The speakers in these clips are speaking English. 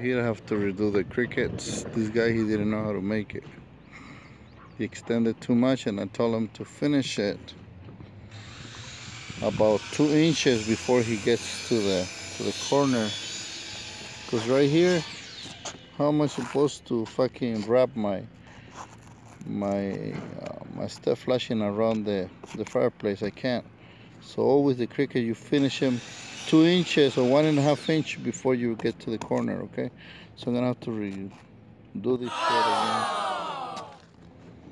Here I have to redo the crickets. This guy, he didn't know how to make it. He extended too much and I told him to finish it about 2 inches before he gets to the corner. Because right here, how am I supposed to fucking wrap my step flashing around the fireplace? I can't. So always the cricket, you finish him 2 inches or 1.5 inches before you get to the corner, okay? So I'm gonna have to redo this shit again.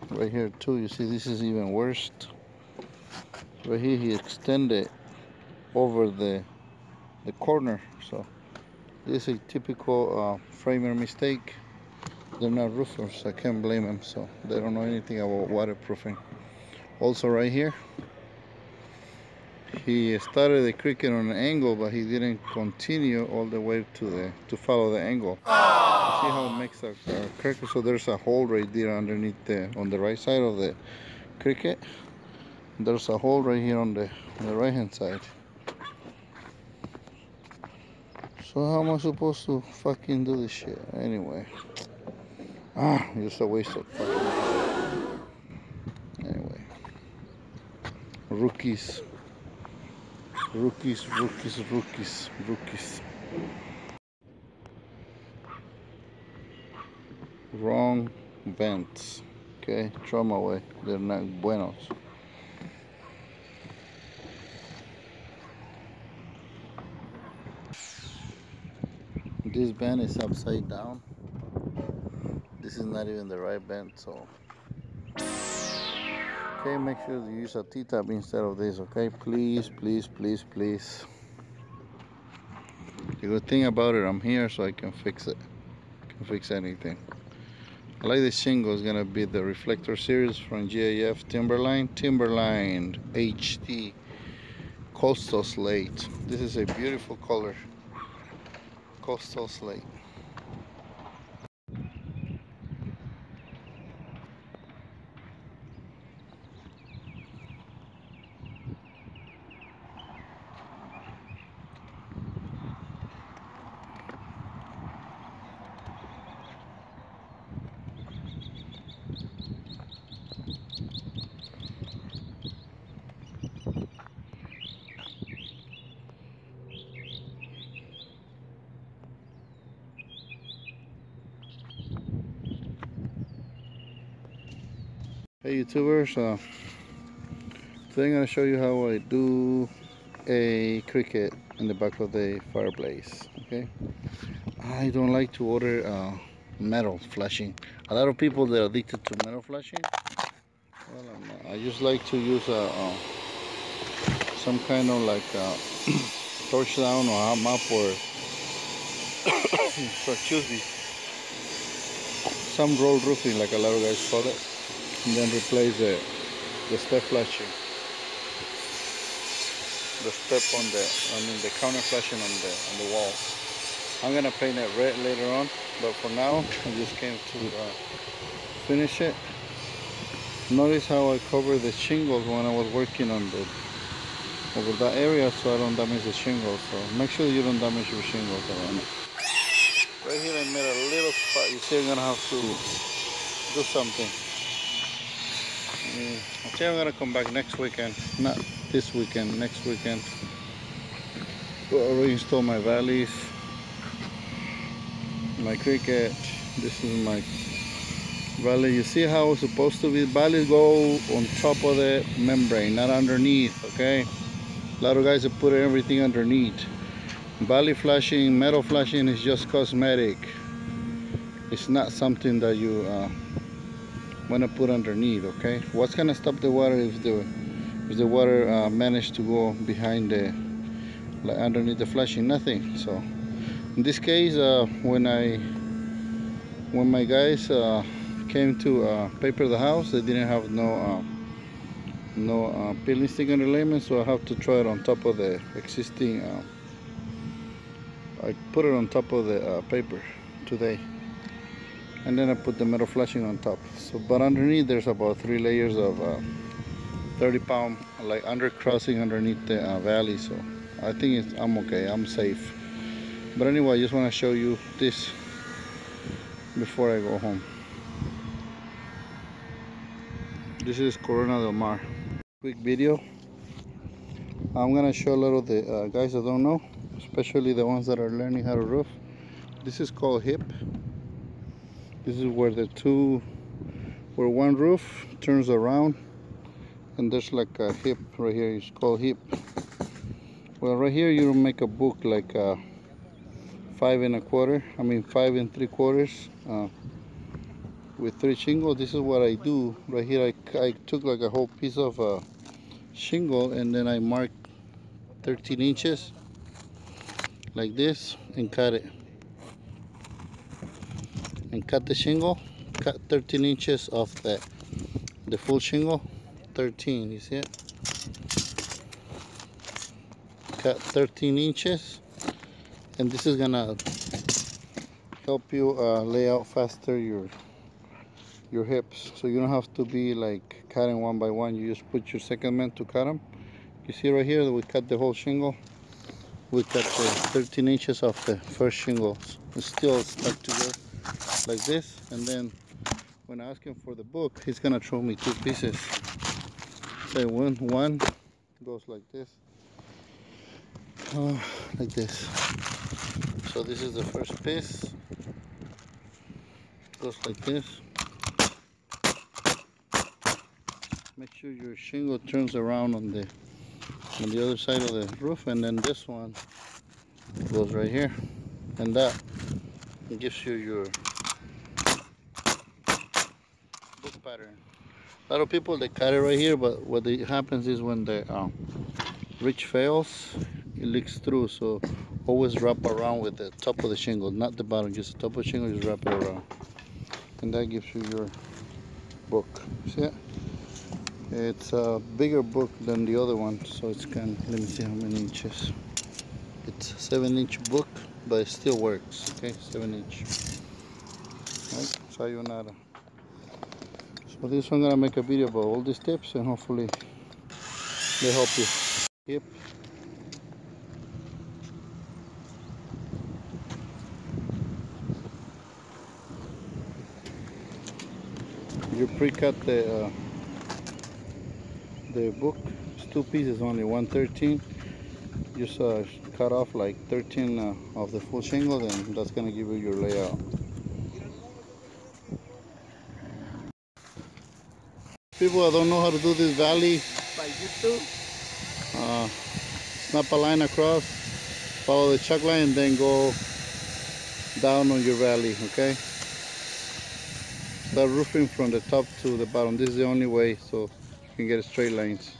Right here too, you see this is even worse. Right here he extended over the corner. So this is a typical framer mistake. They're not roofers, I can't blame them. So they don't know anything about waterproofing. Also right here, he started the cricket on an angle, but he didn't continue all the way to follow the angle. You see how it makes a cricket? So there's a hole right there underneath on the right side of the cricket. There's a hole right here on the right hand side. So how am I supposed to fucking do this shit? Anyway. Just a waste of fucking. Anyway. Rookies. Wrong vents. Okay, throw them away. They're not buenos. This vent is upside down. This is not even the right vent, so. Okay, make sure you use a T-tap instead of this, okay? Please. The good thing about it, I'm here so I can fix it. I can fix anything. I like this shingle. It's gonna be the Reflector series from GAF Timberline HD Coastal Slate. This is a beautiful color. Coastal Slate. Hey YouTubers, today I'm going to show you how I do a cricket in the back of the fireplace. Okay, I don't like to order metal flashing. A lot of people that are addicted to metal flashing. Well, I'm not. I just like to use some kind of like torch down or mop or excuse me, some roll roofing like a lot of guys call it. And then replace the step flashing, the step on the counter flashing on the wall. I'm gonna paint it red later on, but for now I just came to finish it. Notice how I covered the shingles when I was working on over that area, so I don't damage the shingles. So make sure you don't damage your shingles around it. Right here I made a little spot. You see I'm gonna have to do something. I think I'm gonna come back next weekend, not this weekend, next weekend. Reinstall my valleys, my cricket. This is my valley. You see how it's supposed to be? Valleys go on top of the membrane, not underneath, okay? A lot of guys have put everything underneath. Valley flashing, metal flashing is just cosmetic. It's not something that you want to put underneath, okay? What's gonna stop the water if the water managed to go behind like underneath the flashing? Nothing. So in this case, when my guys came to paper the house, they didn't have no peeling stick underlayment, so I have to try it on top of the existing. I put it on top of the paper today. And then I put the metal flashing on top. So, but underneath there's about 3 layers of 30-pound like undercrossing underneath the valley. So I think I'm okay. I'm safe. But anyway, I just want to show you this before I go home. This is Corona del Mar. Quick video. I'm gonna show a lot of the guys that don't know, especially the ones that are learning how to roof. This is called hip. This is where where one roof turns around, and there's like a hip right here. It's called hip. Well, right here you make a book like 5 1/4. I mean 5 3/4 with 3 shingle. This is what I do right here. I took like a whole piece of shingle, and then I marked 13 inches like this and cut it. And cut the shingle, cut 13 inches off the full shingle, 13, you see it? Cut 13 inches, and this is gonna help you lay out faster your hips, so you don't have to be like cutting one by one. You just put your second man to cut them. You see right here that we cut the whole shingle. We cut the 13 inches off the first shingle. It's still stuck together like this, and then when I ask him for the book, he's gonna throw me 2 pieces. Say one goes like this, like this. So this is the first piece, goes like this. Make sure your shingle turns around on the other side of the roof, and then this one goes right here, and that gives you your book pattern. A lot of people, they cut it right here, but what happens is when the ridge fails, it leaks through. So always wrap around with the top of the shingle, not the bottom, just the top of the shingle. Just wrap it around, and that gives you your book. See it? It's a bigger book than the other one, so it's kind of, let me see how many inches. It's a 7-inch book, but it still works. Okay, 7-inch. Right, sayonara. So this one, I'm gonna make a video about all these tips, and hopefully they help you. Hip. You pre-cut the book. It's 2 pieces only, 1/13. Just cut off like 13 of the full shingle, then that's gonna give you your layout. People that don't know how to do this valley, By YouTube. snap a line across, follow the chalk line, and then go down on your valley. Okay, start roofing from the top to the bottom. This is the only way, so you can get straight lines.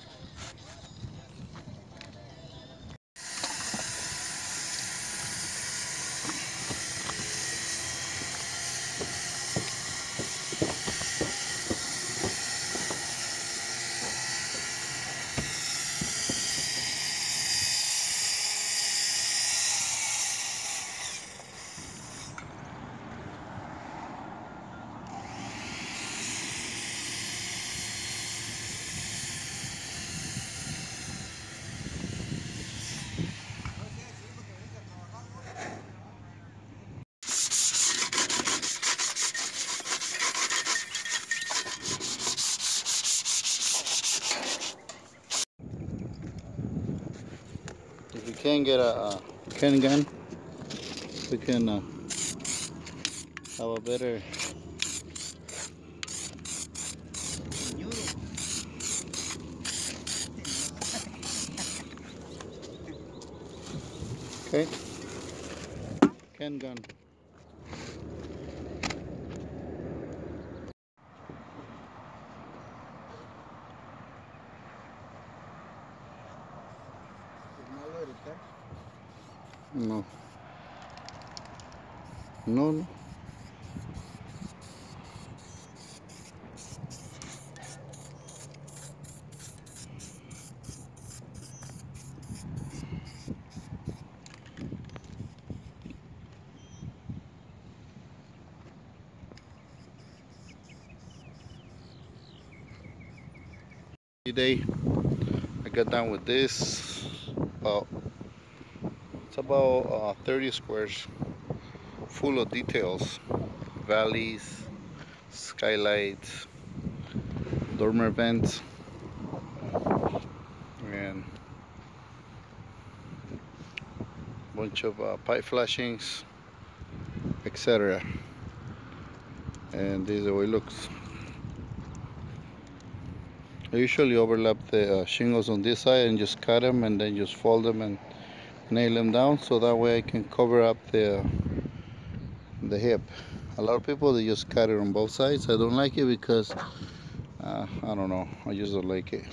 If you can't get a Ken gun, we can have a better okay, Ken gun. No. No. Today I got done with this about It's about 30 squares, full of details, valleys, skylights, dormer vents, and bunch of pipe flashings, etc. And this is the way it looks. I usually overlap the shingles on this side and just cut them and then just fold them and nail them down, so that way I can cover up the hip. A lot of people, they just cut it on both sides. I don't like it because I don't know, I just don't like it.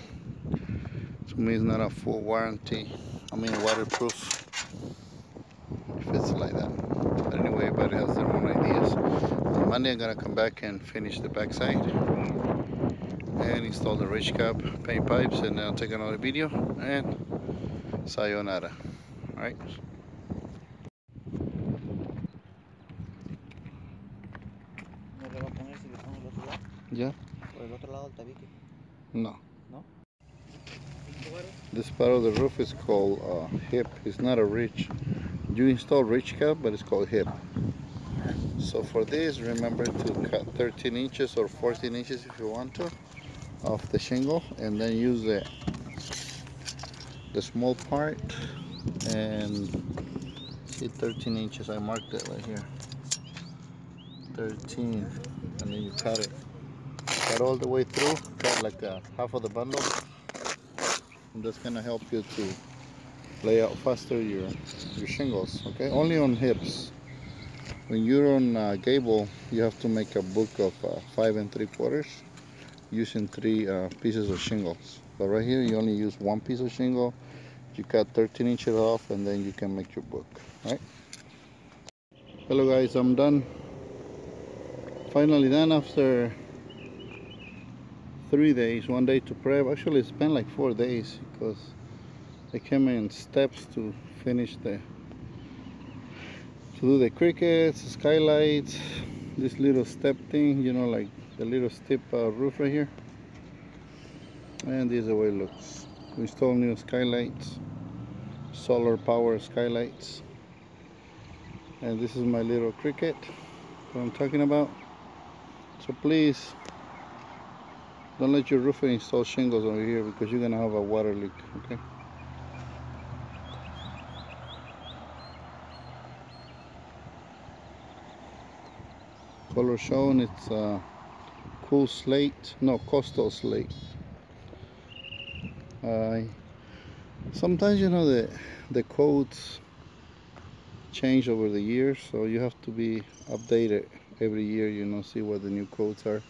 To me, it's not a full warranty. I mean, waterproof if it's like that. But anyway, everybody has their own ideas. On Monday, I'm gonna come back and finish the back side and install the ridge cap, paint pipes, and then I'll take another video and sayonara. All right. Yeah. No. No? This part of the roof is called hip. It's not a ridge. You install ridge cap, but it's called hip. So for this, remember to cut 13 inches or 14 inches if you want to off the shingle, and then use the small part and see 13 inches. I marked it right here. 13, and then you cut it. Cut all the way through. Cut like half of the bundle. And that's gonna help you to lay out faster your shingles. Okay, only on hips. When you're on gable, you have to make a book of 5 3/4 using 3 pieces of shingles. But right here, you only use 1 piece of shingle. You cut 13 inches off, and then you can make your book. Right? Hello guys, I'm done. Finally done after 3 days. 1 day to prep. Actually, it's been like 4 days because I came in steps to finish to do the crickets, skylights, this little step thing, you know, like the little step roof right here. And this is the way it looks. We install new skylights, solar power skylights. And this is my little cricket that I'm talking about. So please don't let your roofer install shingles over here because you're gonna have a water leak. Okay. Color shown, it's cool slate, no, coastal slate. Sometimes, you know, the codes change over the years, so you have to be updated every year, you know, see what the new codes are,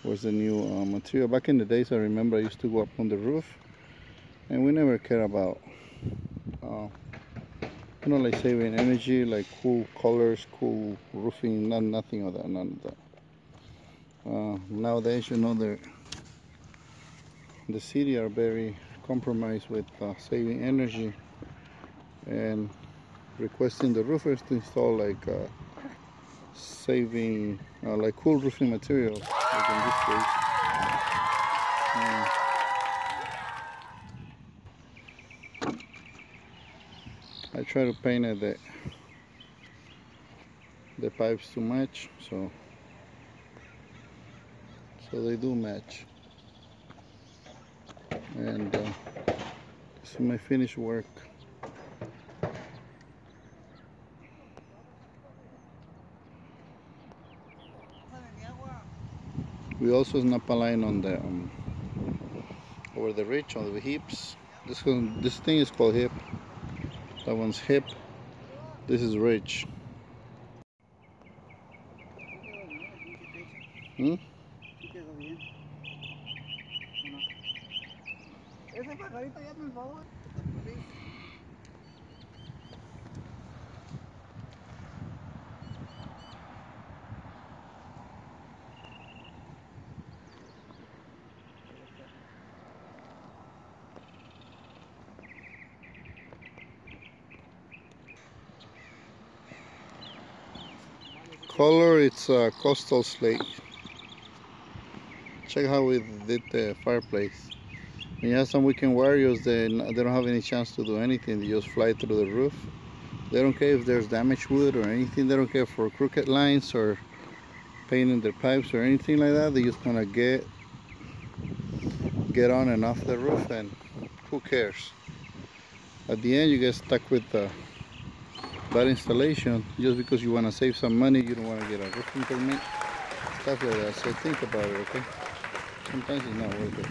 what's the new material. Back in the days, I remember I used to go up on the roof and we never cared about you know, like saving energy, like cool colors, cool roofing, nothing of that, none of that. Nowadays, you know, the city are very compromised with saving energy and requesting the roofers to install like saving, like cool roofing materials, like in this case. I try to paint it the pipes to match, so they do match. And this is my finished work. We also snap a line on the over the ridge on the hips. This thing is called hip. That one's hip. This is ridge. Color, it's coastal slate. Check how we did the fireplace. When you have some weekend warriors, they don't have any chance to do anything. They just fly through the roof. They don't care if there's damaged wood or anything. They don't care for crooked lines or painting their pipes or anything like that. They just want to get on and off the roof, and who cares? At the end, you get stuck with bad installation just because you want to save some money. You don't want to get a roofing permit, stuff like that. So think about it, okay? Sometimes it's not worth it.